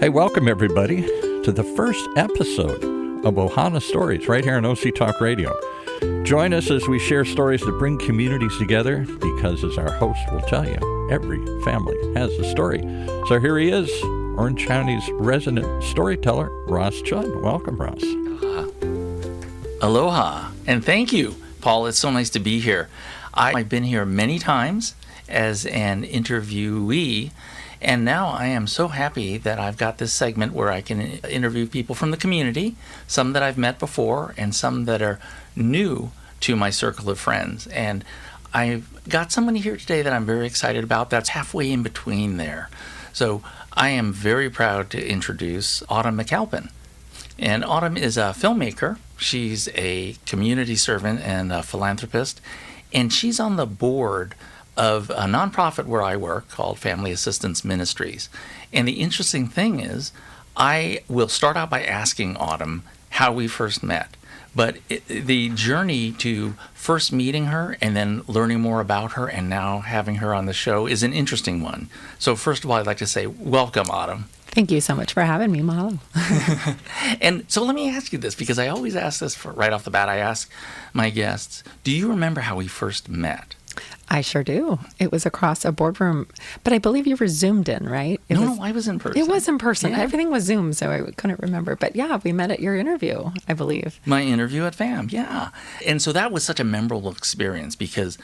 Hey, welcome everybody to the first episode of OHANA Stories right here on OCTalkRadio. Join us as we share stories that bring communities together because, as our host will tell you, every family has a story. So here he is, Orange County's resident storyteller, Ross Judd. Welcome, Ross. Aloha, and thank you, Paul. It's so nice to be here. I've been here many times as an interviewee, and now I am so happy that I've got this segment where I can interview people from the community, some that I've met before and some that are new to my circle of friends. And I've got somebody here today that I'm very excited about that's halfway in between there. So I am very proud to introduce Autumn McAlpin. And Autumn is a filmmaker. She's a community servant and a philanthropist. And she's on the board of a nonprofit where I work called Family Assistance Ministries. And the interesting thing is, I will start out by asking Autumn how we first met. But the journey to first meeting her and then learning more about her and now having her on the show is an interesting one. So first of all, I'd like to say welcome, Autumn. Thank you so much for having me, Mahalo. And so let me ask you this, because I always ask this right off the bat. I ask my guests, do you remember how we first met? I sure do. It was across a boardroom, but I believe you were Zoomed in, right? No, I was in person. It was in person. Yeah. Everything was Zoom, so I couldn't remember. But yeah, we met at your interview, I believe. My interview at FAM, yeah. And so that was such a memorable experience because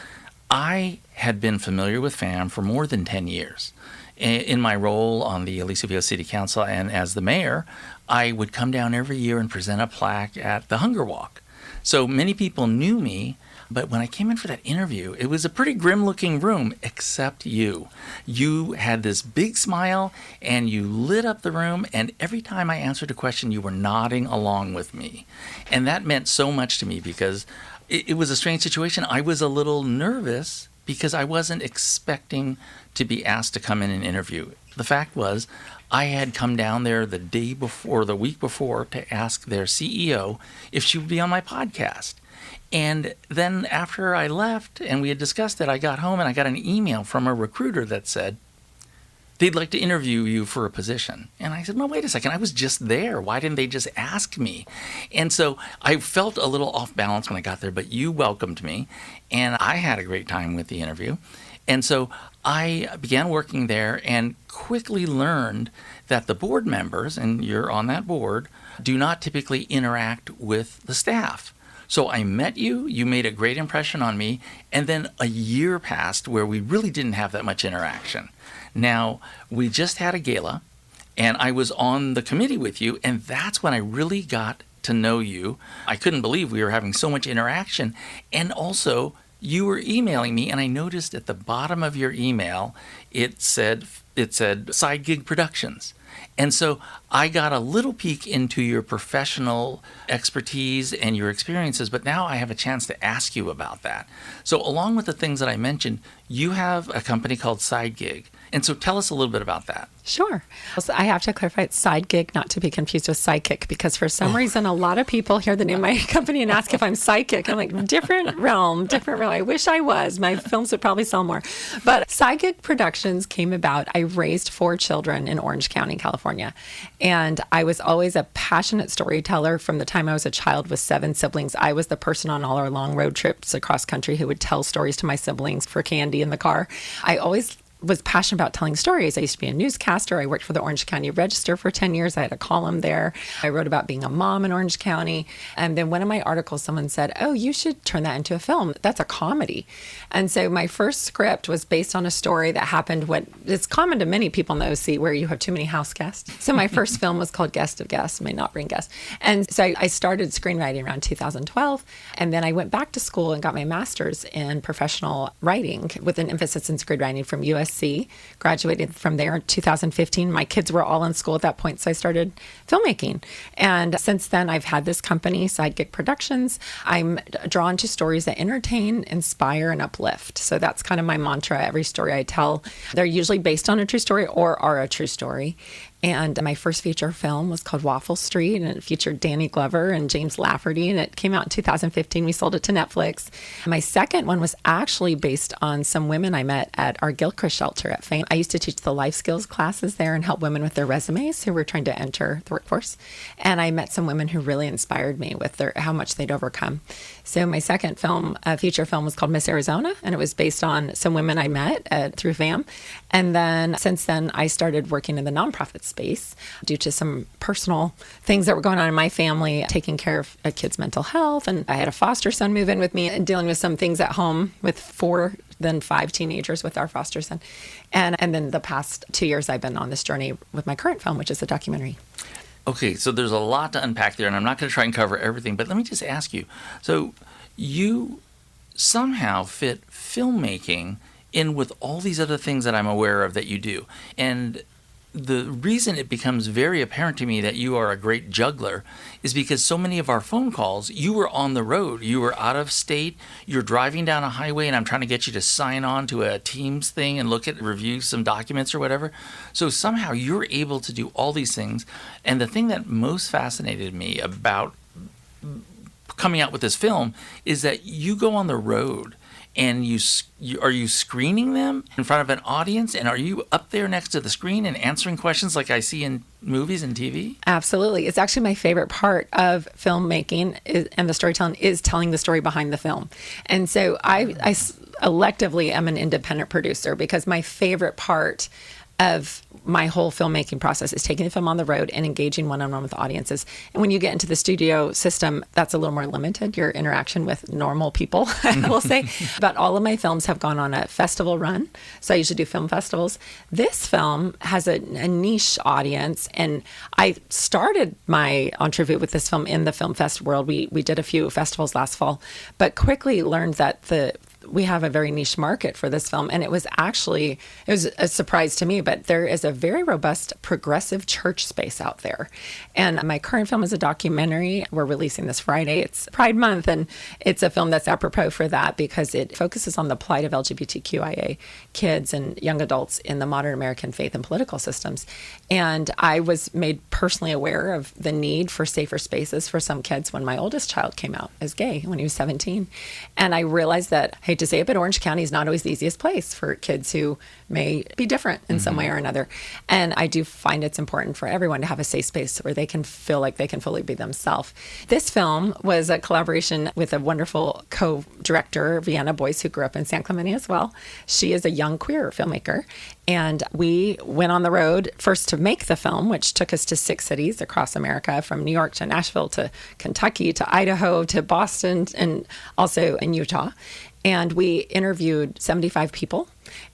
I had been familiar with FAM for more than 10 years. In my role on the Aliso Viejo City Council and as the mayor, I would come down every year and present a plaque at the Hunger Walk. So many people knew me. But when I came in for that interview, it was a pretty grim-looking room, except you. You had this big smile, and you lit up the room, and every time I answered a question, you were nodding along with me. And that meant so much to me because it was a strange situation. I was a little nervous because I wasn't expecting to be asked to come in and interview. The fact was, I had come down there the day before, the week before, to ask their CEO if she would be on my podcast. And then after I left and we had discussed it, I got home and I got an email from a recruiter that said, they'd like to interview you for a position. And I said, no, wait a second. I was just there. Why didn't they just ask me? And so I felt a little off balance when I got there, but you welcomed me and I had a great time with the interview. And so I began working there and quickly learned that the board members, and you're on that board, do not typically interact with the staff. So I met you, you made a great impression on me, and then a year passed where we really didn't have that much interaction. Now, we just had a gala, and I was on the committee with you, and that's when I really got to know you. I couldn't believe we were having so much interaction, and also you were emailing me, and I noticed at the bottom of your email, it said Side Gig Productions. And so I got a little peek into your professional expertise and your experiences, but now I have a chance to ask you about that. So along with the things that I mentioned, you have a company called Side Gig. And so tell us a little bit about that. Sure. So I have to clarify, it's Side Gig, not to be confused with Sidekick, because for some reason, a lot of people hear the name of my company and ask if I'm Sidekick. I'm like, different realm. I wish I was. My films would probably sell more. But Side Gig Productions came about. I raised 4 children in Orange County, California. And I was always a passionate storyteller from the time I was a child with 7 siblings. I was the person on all our long road trips across country who would tell stories to my siblings for candy in the car. I always was passionate about telling stories. I used to be a newscaster. I worked for the Orange County Register for 10 years. I had a column there. I wrote about being a mom in Orange County. And then one of my articles, someone said, oh, you should turn that into a film. That's a comedy. And so my first script was based on a story that happened when it's common to many people in the OC where you have too many house guests. So my first film was called Guest of Guests, May Not Bring Guests. And so I started screenwriting around 2012. And then I went back to school and got my master's in professional writing with an emphasis in screenwriting from USC. Graduated from there in 2015. My kids were all in school at that point, so I started filmmaking. And since then, I've had this company, Side Gig Productions. I'm drawn to stories that entertain, inspire, and uplift. So that's kind of my mantra. Every story I tell, they're usually based on a true story or are a true story. And my first feature film was called Waffle Street, and it featured Danny Glover and James Lafferty, and it came out in 2015. We sold it to Netflix. My second one was actually based on some women I met at our Gilchrist shelter at FAME. I used to teach the life skills classes there and help women with their resumes who were trying to enter the workforce. And I met some women who really inspired me with how much they'd overcome. So my second film, feature film, was called Miss Arizona, and it was based on some women I met through FAM. And then since then, I started working in the nonprofit space due to some personal things that were going on in my family, taking care of a kid's mental health. And I had a foster son move in with me and dealing with some things at home with 4, then 5 teenagers with our foster son. And then the past 2 years, I've been on this journey with my current film, which is a documentary. Okay, so there's a lot to unpack there, and I'm not going to try and cover everything, but let me just ask you. So you somehow fit filmmaking in with all these other things that I'm aware of that you do. And the reason it becomes very apparent to me that you are a great juggler is because so many of our phone calls, you were on the road, you were out of state, you're driving down a highway, and I'm trying to get you to sign on to a Teams thing and review some documents or whatever. So somehow you're able to do all these things. And the thing that most fascinated me about coming out with this film is that you go on the road. And are you screening them in front of an audience? And are you up there next to the screen and answering questions like I see in movies and TV? Absolutely. It's actually my favorite part of filmmaking and the storytelling is telling the story behind the film. And so I electively am an independent producer because my favorite part of my whole filmmaking process is taking the film on the road and engaging one-on-one with audiences. And when you get into the studio system, that's a little more limited, your interaction with normal people, I will say. But all of my films have gone on a festival run. So I usually do film festivals. This film has a niche audience. And I started my entrevue with this film in the film fest world. We did a few festivals last fall, but quickly learned that we have a very niche market for this film. And it was a surprise to me, but there is a very robust progressive church space out there. And my current film is a documentary. We're releasing this Friday. It's Pride Month, and it's a film that's apropos for that because it focuses on the plight of LGBTQIA kids and young adults in the modern American faith and political systems. And I was made personally aware of the need for safer spaces for some kids when my oldest child came out as gay when he was 17. And I realized that, I hate to say it, but Orange County is not always the easiest place for kids who may be different in some way or another. And I do find it's important for everyone to have a safe space where they can feel like they can fully be themselves. This film was a collaboration with a wonderful co-director, Vienna Boyce, who grew up in San Clemente as well. She is a young queer filmmaker. And we went on the road first to make the film, which took us to 6 cities across America, from New York to Nashville to Kentucky to Idaho to Boston and also in Utah. And we interviewed 75 people,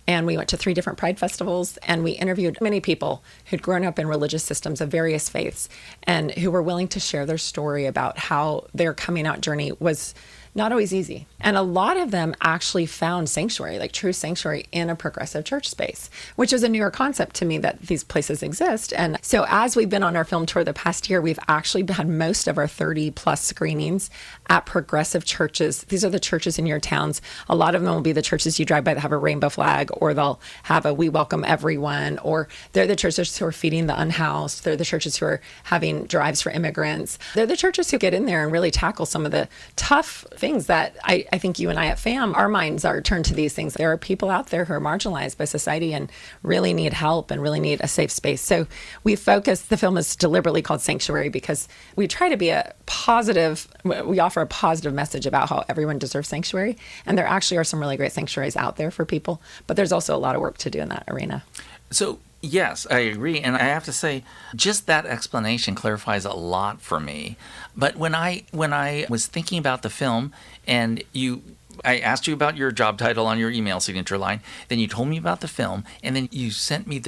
and we went to 3 different Pride festivals, and we interviewed many people who'd grown up in religious systems of various faiths and who were willing to share their story about how their coming out journey was not always easy. And a lot of them actually found sanctuary, like true sanctuary, in a progressive church space, which is a newer concept to me that these places exist. And so as we've been on our film tour the past year, we've actually had most of our 30 plus screenings at progressive churches. These are the churches in your towns. A lot of them will be the churches you drive by that have a rainbow flag, or they'll have a "We welcome everyone," or they're the churches who are feeding the unhoused. They're the churches who are having drives for immigrants. They're the churches who get in there and really tackle some of the tough things that I think you and I at FAM, our minds are turned to these things. There are people out there who are marginalized by society and really need help and really need a safe space. So the film is deliberately called Sanctuary because we try to be we offer a positive message about how everyone deserves sanctuary. And there actually are some really great sanctuaries out there for people, but there's also a lot of work to do in that arena. So yes, I agree. And I have to say, just that explanation clarifies a lot for me. But when I was thinking about the film, and I asked you about your job title on your email signature line, then you told me about the film, and then you sent me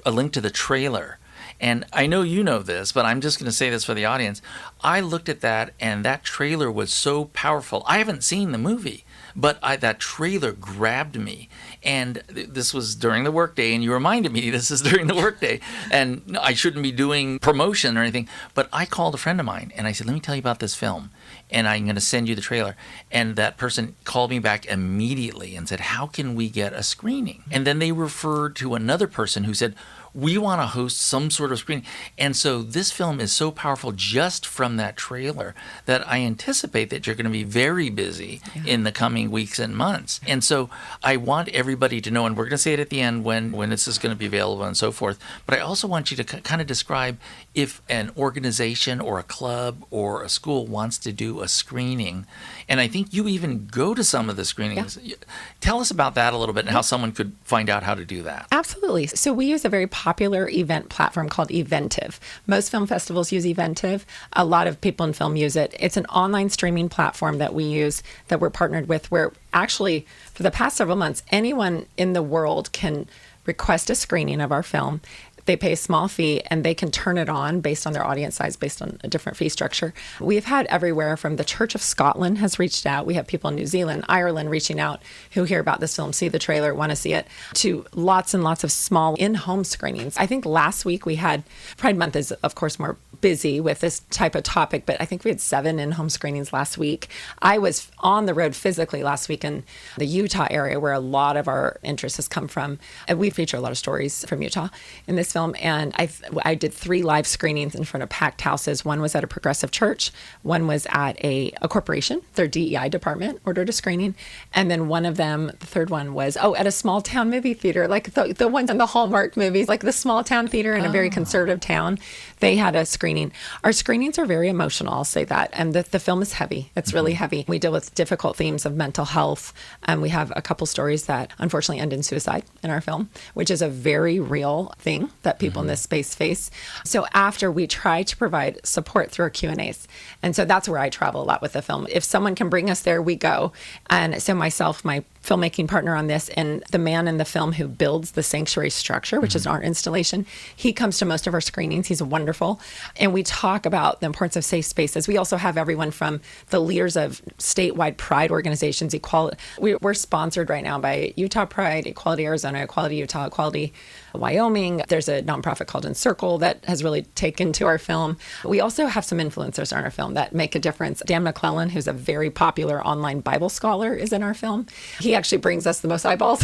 a link to the trailer. And I know you know this, but I'm just going to say this for the audience. I looked at that, and that trailer was so powerful. I haven't seen the movie, but that trailer grabbed me. And this was during the workday, and you reminded me this is during the workday, and I shouldn't be doing promotion or anything. But I called a friend of mine, and I said, let me tell you about this film, and I'm going to send you the trailer. And that person called me back immediately and said, how can we get a screening? And then they referred to another person who said, we want to host some sort of screening. And so this film is so powerful just from that trailer that I anticipate that you're going to be very busy in the coming weeks and months. And so I want everybody to know, and we're going to say it at the end when this is going to be available and so forth, but I also want you to kind of describe if an organization or a club or a school wants to do a screening. And I think you even go to some of the screenings. Yeah. Tell us about that a little bit and how someone could find out how to do that. Absolutely. So we use a very popular event platform called Eventive. Most film festivals use Eventive. A lot of people in film use it. It's an online streaming platform that we use, that we're partnered with, where actually for the past several months, anyone in the world can request a screening of our film. They pay a small fee and they can turn it on based on their audience size, based on a different fee structure. We've had everywhere from the Church of Scotland has reached out. We have people in New Zealand, Ireland reaching out who hear about this film, see the trailer, want to see it, to lots and lots of small in-home screenings. I think last week we had, Pride Month is of course more busy with this type of topic, but I think we had 7 in-home screenings last week. I was on the road physically last week in the Utah area where a lot of our interest has come from. And we feature a lot of stories from Utah in this film. And I did 3 live screenings in front of packed houses. One was at a progressive church. One was at a corporation. Their DEI department ordered a screening. And then one of them, the third one was, at a small town movie theater, like the ones in the Hallmark movies, like the small town theater in a very conservative town. They had a screening. Our screenings are very emotional, I'll say that. And the film is heavy. It's really heavy. We deal with difficult themes of mental health. And we have a couple stories that unfortunately end in suicide in our film, which is a very real thing that people in this space face. So after, we try to provide support through our Q&As. And so that's where I travel a lot with the film. If someone can bring us there, we go. And so myself, my filmmaking partner on this, and the man in the film who builds the sanctuary structure, which is an art installation, he comes to most of our screenings. He's wonderful. And we talk about the importance of safe spaces. We also have everyone from the leaders of statewide pride organizations, Equality. We're sponsored right now by Utah Pride, Equality Arizona, Equality Utah, Equality Wyoming. There's a nonprofit called Encircle that has really taken to our film. We also have some influencers on our film that make a difference. Dan McClellan, who's a very popular online Bible scholar, is in our film. He actually brings us the most eyeballs.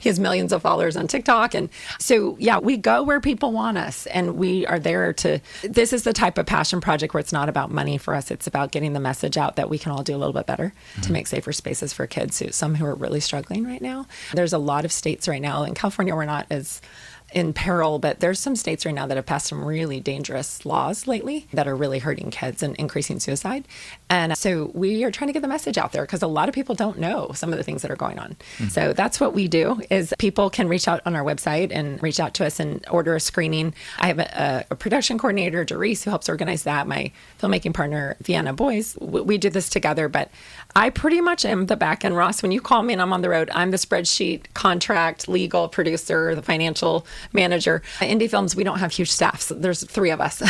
He has millions of followers on TikTok. And so, we go where people want us, and we are there this is the type of passion project where it's not about money for us. It's about getting the message out that we can all do a little bit better to make safer spaces for kids, some who are really struggling right now. There's a lot of states right now. In California, we're not as in peril, but there's some states right now that have passed some really dangerous laws lately that are really hurting kids and increasing suicide. And so we are trying to get the message out there because a lot of people don't know some of the things that are going on. So that's what we do, is people can reach out on our website and reach out to us and order a screening. I have a production coordinator, Doris, who helps organize that. My filmmaking partner, Vienna Boys, we do this together, but I pretty much am the back end. Ross, when you call me and I'm on the road, I'm the spreadsheet, contract, legal, producer, the financial manager. Indie films, we don't have huge staffs. So there's 3 of us.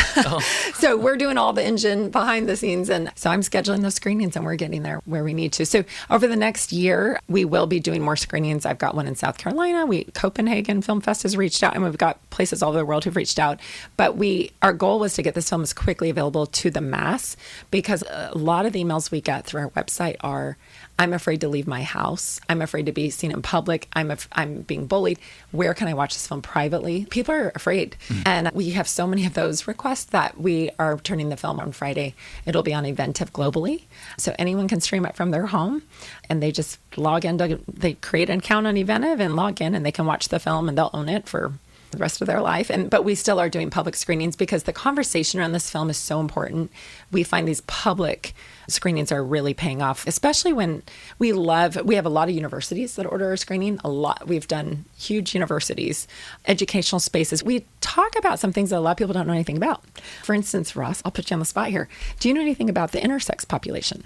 So we're doing all the engine behind the scenes. And so I'm scheduling those screenings and we're getting there where we need to. So over the next year, we will be doing more screenings. I've got one in South Carolina. Copenhagen Film Fest has reached out, and we've got places all over the world who've reached out. But our goal was to get this film as quickly available to the mass, because a lot of the emails we get through our website are, I'm afraid to leave my house. I'm afraid to be seen in public. I'm being bullied. Where can I watch this film privately? People are afraid. And we have so many of those requests that we are turning the film on Friday. It'll be on Eventive globally. So anyone can stream it from their home, and they just log in. They create an account on Eventive and log in, and they can watch the film, and they'll own it for the rest of their life. But we still are doing public screenings because the conversation around this film is so important. We find these public screenings are really paying off, especially when we have a lot of universities that order our screening. We've done huge universities, educational spaces. We talk about some things that a lot of people don't know anything about. For instance, Ross, I'll put you on the spot here. Do you know anything about the intersex population?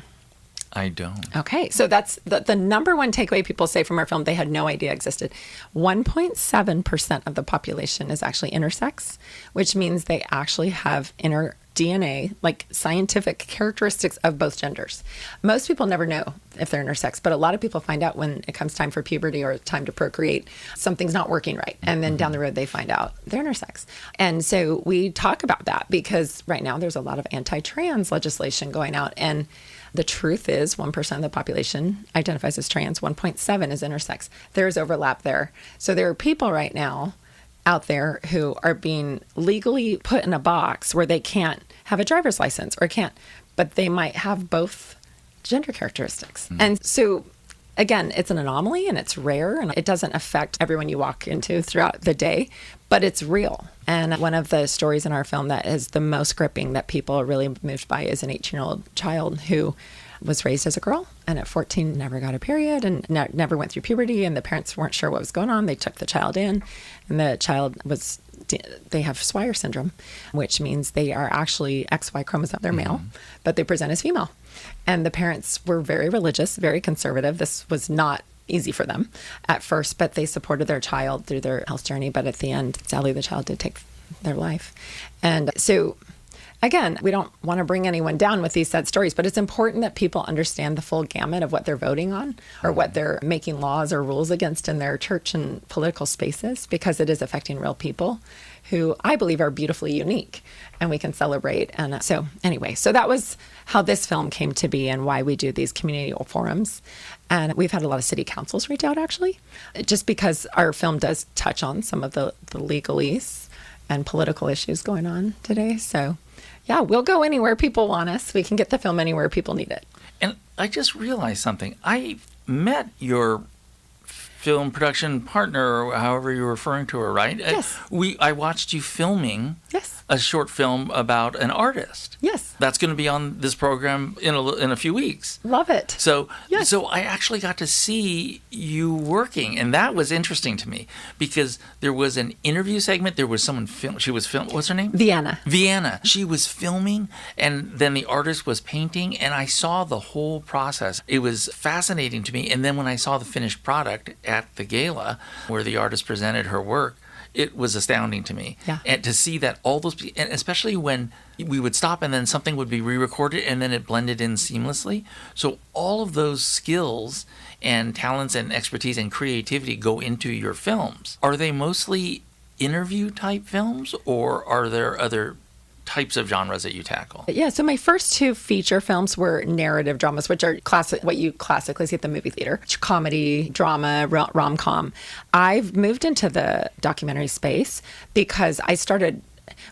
I don't. Okay, so that's the number one takeaway people say from our film they had no idea existed. 1.7% of the population is actually intersex, which means they actually have inner DNA, like scientific characteristics of both genders. Most people never know if they're intersex, but a lot of people find out when it comes time for puberty or time to procreate, something's not working right. And then down the road, they find out they're intersex. And so we talk about that because right now there's a lot of anti-trans legislation going out. And the truth is 1% of the population identifies as trans, 1.7 is intersex. There's overlap there. So there are people right now out there who are being legally put in a box where they can't have a driver's license or can't, but they might have both gender characteristics. And so again, it's an anomaly and it's rare and it doesn't affect everyone you walk into throughout the day, but it's real. And one of the stories in our film that is the most gripping that people are really moved by is an 18-year-old child who was raised as a girl and at 14 never got a period and never went through puberty, and the parents weren't sure what was going on. They took the child in, and the child they have Swyer syndrome, which means they are actually XY chromosome. They're male, but they present as female. And the parents were very religious, very conservative. This was not easy for them at first, but they supported their child through their health journey. But at the end, sadly, the child did take their life. And so again, we don't want to bring anyone down with these sad stories, but it's important that people understand the full gamut of what they're voting on or what they're making laws or rules against in their church and political spaces, because it is affecting real people who I believe are beautifully unique and we can celebrate. And so anyway, so that was how this film came to be and why we do these community forums. And we've had a lot of city councils reach out, actually, just because our film does touch on some of the legalese and political issues going on today. So yeah, we'll go anywhere people want us. We can get the film anywhere people need it. And I just realized something. I met your film production partner, or however you're referring to her, right? Yes. I watched you filming a short film about an artist. Yes. That's going to be on this program in a few weeks. Love it. So I actually got to see you working, and that was interesting to me because there was an interview segment. There was someone she was filming. What's her name? Vienna. She was filming, and then the artist was painting, and I saw the whole process. It was fascinating to me. And then when I saw the finished product at the gala where the artist presented her work, it was astounding to me. Yeah. And to see that all those, and especially when we would stop and then something would be re-recorded and then it blended in seamlessly. So all of those skills and talents and expertise and creativity go into your films. Are they mostly interview type films, or are there other types of genres that you tackle? Yeah, so my first two feature films were narrative dramas, which are what you classically see at the movie theater. Comedy, drama, rom-com. I've moved into the documentary space because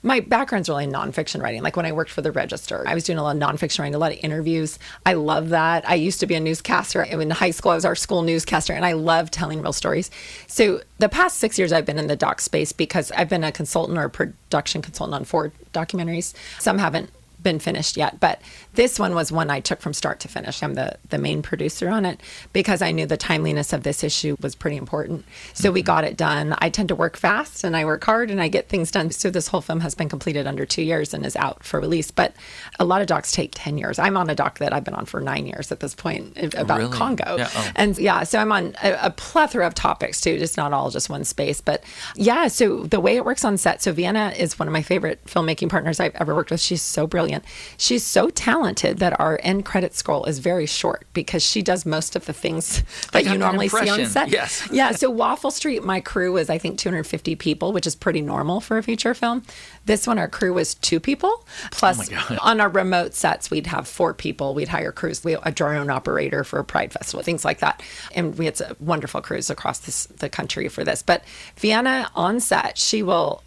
my background's really in nonfiction writing. Like when I worked for the Register, I was doing a lot of nonfiction writing, a lot of interviews. I love that. I used to be a newscaster. In high school, I was our school newscaster, and I love telling real stories. So the past 6 years, I've been in the doc space because I've been a consultant or a production consultant on 4 documentaries. Some haven't been finished yet, but this one was one I took from start to finish. I'm the main producer on it because I knew the timeliness of this issue was pretty important. So we got it done. I tend to work fast and I work hard and I get things done. So this whole film has been completed under 2 years and is out for release. But a lot of docs take 10 years. I'm on a doc that I've been on for 9 years at this point about Congo. Yeah. Oh. And yeah, so I'm on a plethora of topics too, just not all just one space. But yeah, so the way it works on set. So Vienna is one of my favorite filmmaking partners I've ever worked with. She's so brilliant. She's so talented that our end credit scroll is very short because she does most of the things that you normally see on set. Yes. Yeah. So Waffle Street, my crew was, I think, 250 people, which is pretty normal for a feature film. This one, our crew was 2 people. Plus, on our remote sets, we'd have 4 people. We'd hire crews. We had a drone operator for a Pride Festival, things like that. And we had wonderful crews across the country for this. But Vienna on set, she'll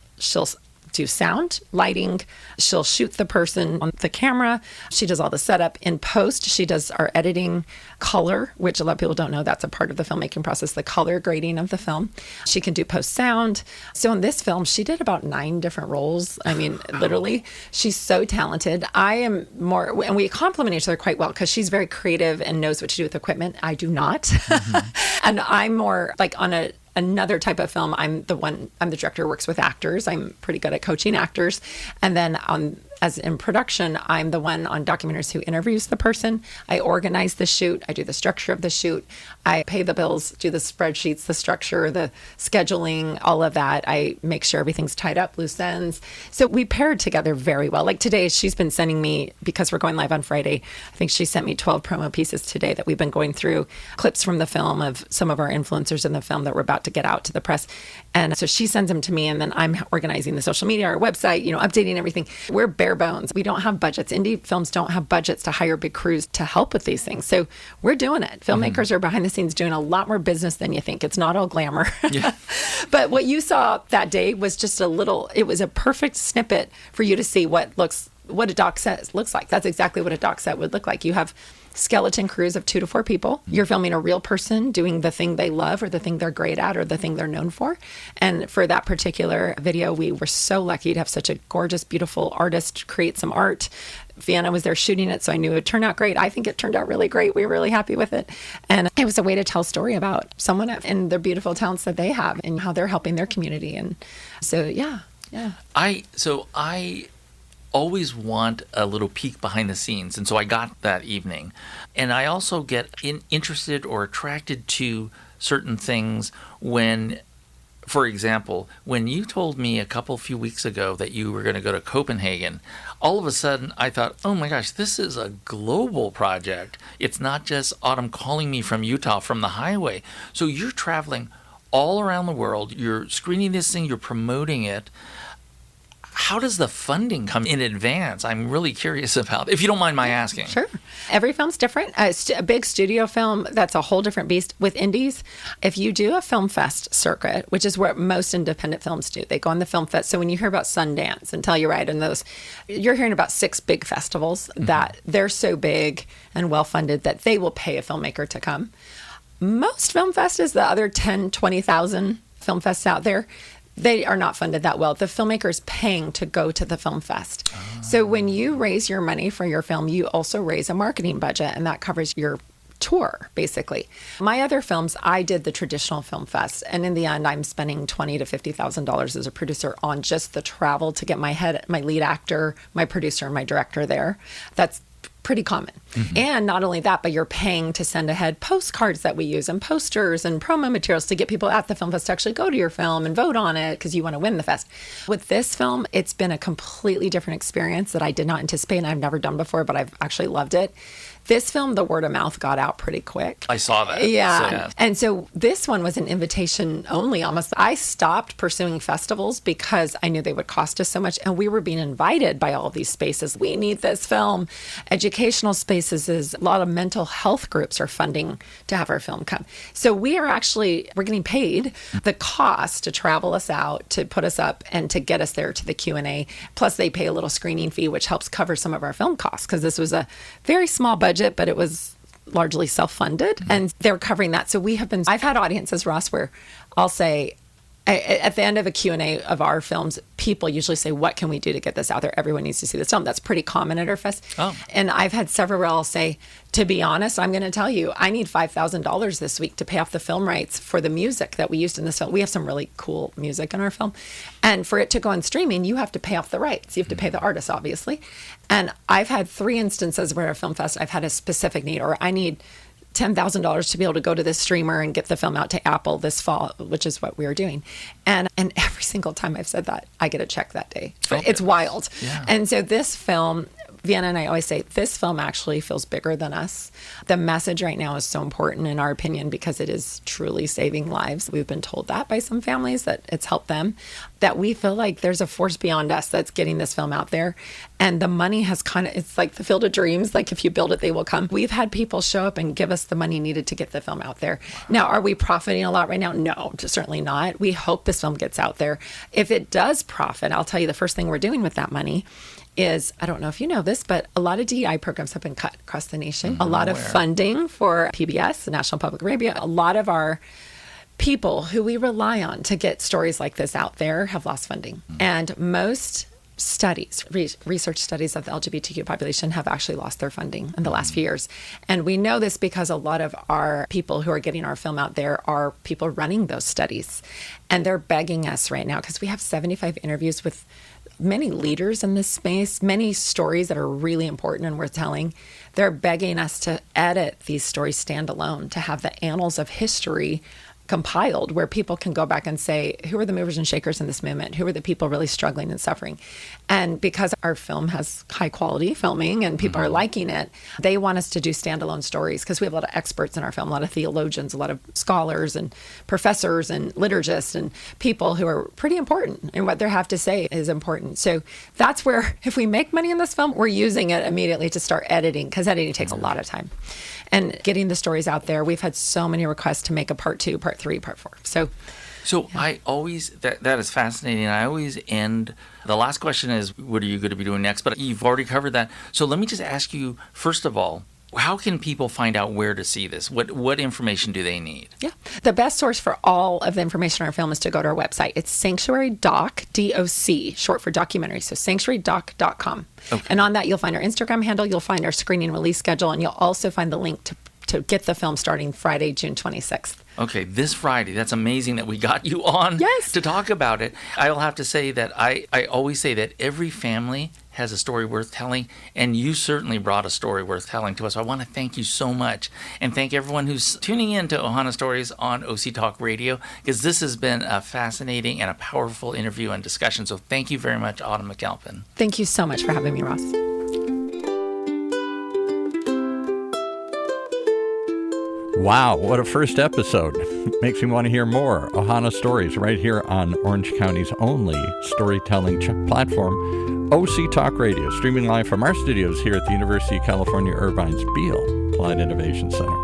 do sound, lighting. She'll shoot the person on the camera. She does all the setup. In post, she does our editing, color, which a lot of people don't know. That's a part of the filmmaking process, the color grading of the film. She can do post sound. So in this film, she did about 9 different roles. I mean, literally, she's so talented. I am more, and we complement each other quite well because she's very creative and knows what to do with equipment. I do not. Mm-hmm. And I'm more like on another type of film. I'm the director who works with actors. I'm pretty good at coaching actors. And then as in production, I'm the one on documentaries who interviews the person. I organize the shoot. I do the structure of the shoot. I pay the bills, do the spreadsheets, the structure, the scheduling, all of that. I make sure everything's tied up, loose ends. So we paired together very well. Like today, she's been sending me, because we're going live on Friday, I think she sent me 12 promo pieces today that we've been going through, clips from the film of some of our influencers in the film that we're about to get out to the press. And so she sends them to me, and then I'm organizing the social media, our website, updating everything. We're bare bones. We don't have budgets. Indie films don't have budgets to hire big crews to help with these things. So we're doing it. Filmmakers are behind the scenes doing a lot more business than you think. It's not all glamour. Yeah. But what you saw that day was just it was a perfect snippet for you to see what a doc set looks like. That's exactly what a doc set would look like. You have skeleton crews of 2 to 4 people. You're filming a real person doing the thing they love or the thing they're great at or the thing they're known for. And for that particular video, we were so lucky to have such a gorgeous, beautiful artist create some art. Vienna was there shooting it, so I knew it would turn out great. I think it turned out really great. We were really happy with it. And it was a way to tell a story about someone and the beautiful talents that they have and how they're helping their community. And so, yeah. I always want a little peek behind the scenes, and so I got that evening. And I also get interested or attracted to certain things when, for example, when you told me a few weeks ago that you were going to go to Copenhagen, all of a sudden I thought, oh my gosh, this is a global project. It's not just Autumn calling me from Utah from the highway. So you're traveling all around the world. You're screening this thing. You're promoting it. How does the funding come in advance? I'm really curious about, if you don't mind my asking. Sure. Every film's different. A big studio film, that's a whole different beast. With indies, if you do a film fest circuit, which is what most independent films do, they go on the film fest. So when you hear about Sundance and Telluride and those, you're hearing about 6 big festivals that they're so big and well-funded that they will pay a filmmaker to come. Most film fest is the other 10, 20,000 film fests out there. They are not funded that well. The filmmaker is paying to go to the film fest. Oh. So when you raise your money for your film, you also raise a marketing budget, and that covers your tour, basically. My other films, I did the traditional film fest, and in the end, I'm spending $20,000 to $50,000 as a producer on just the travel to get my lead actor, my producer, and my director there. That's pretty common. And not only that, but you're paying to send ahead postcards that we use and posters and promo materials to get people at the film fest to actually go to your film and vote on it because you want to win the fest. With this film, it's been a completely different experience that I did not anticipate and I've never done before, but I've actually loved it. This film, the word of mouth got out pretty quick. I saw that. Yeah. And so this one was an invitation only almost. I stopped pursuing festivals because I knew they would cost us so much. And we were being invited by all of these spaces. We need this film. Educational spaces, a lot of mental health groups are funding to have our film come. So we're getting paid the cost to travel us out, to put us up and to get us there to the Q&A. Plus they pay a little screening fee, which helps cover some of our film costs because this was a very small budget, but it was largely self-funded and they're covering that. So I've had audiences, Ross, where I'll say, at the end of a Q&A of our films, people usually say, what can we do to get this out there? Everyone needs to see this film. That's pretty common at our fest. Oh. And I've had several where I'll say, to be honest, I'm going to tell you, I need $5,000 this week to pay off the film rights for the music that we used in this film. We have some really cool music in our film. And for it to go on streaming, you have to pay off the rights. You have to pay the artist, obviously. And I've had 3 instances where at a film fest, I've had a specific need, or I need $10,000 to be able to go to this streamer and get the film out to Apple this fall, which is what we are doing. And every single time I've said that, I get a check that day. Okay. It's wild. Yeah. And so this film, Vienna and I always say, this film actually feels bigger than us. The message right now is so important in our opinion because it is truly saving lives. We've been told that by some families that it's helped them, that we feel like there's a force beyond us that's getting this film out there. And the money has it's like the field of dreams. Like if you build it, they will come. We've had people show up and give us the money needed to get the film out there. Wow. Now, are we profiting a lot right now? No, certainly not. We hope this film gets out there. If it does profit, I'll tell you the first thing we're doing with that money is, I don't know if you know this, but a lot of DEI programs have been cut across the nation. A lot of funding for PBS, the National Public Radio. A lot of our people who we rely on to get stories like this out there have lost funding. And most studies, research studies of the LGBTQ population have actually lost their funding in the last few years. And we know this because a lot of our people who are getting our film out there are people running those studies. And they're begging us right now, because we have 75 interviews with many leaders in this space, many stories that are really important and worth telling. They're begging us to edit these stories standalone, to have the annals of history compiled where people can go back and say, who are the movers and shakers in this movement? Who are the people really struggling and suffering? And because our film has high quality filming and people are liking it, they want us to do standalone stories because we have a lot of experts in our film, a lot of theologians, a lot of scholars and professors and liturgists and people who are pretty important, and what they have to say is important. So that's where, if we make money in this film, we're using it immediately to start editing, because editing takes a lot of time. And getting the stories out there, we've had so many requests to make a part 2, part 3, part 4. So yeah. I always, that is fascinating. I always end, the last question is, what are you going to be doing next? But you've already covered that. So let me just ask you, first of all, how can people find out where to see this? What information do they need? Yeah. The best source for all of the information on our film is to go to our website. It's sanctuarydoc, D-O-C, short for documentary. So sanctuarydoc.com. Okay. And on that, you'll find our Instagram handle, you'll find our screening release schedule, and you'll also find the link to get the film starting Friday, June 26th. Okay, this Friday. That's amazing that we got you on to talk about it. I'll have to say that I always say that every family has a story worth telling, and you certainly brought a story worth telling to us. So I want to thank you so much, and thank everyone who's tuning in to OHANA Stories on OCTalkRadio, because this has been a fascinating and a powerful interview and discussion. So thank you very much, Autumn McAlpin. Thank you so much for having me, Ross. Wow, what a first episode. Makes me want to hear more OHANA Stories right here on Orange County's only storytelling platform, OC Talk Radio, streaming live from our studios here at the University of California, Irvine's Beale Plight Innovation Center.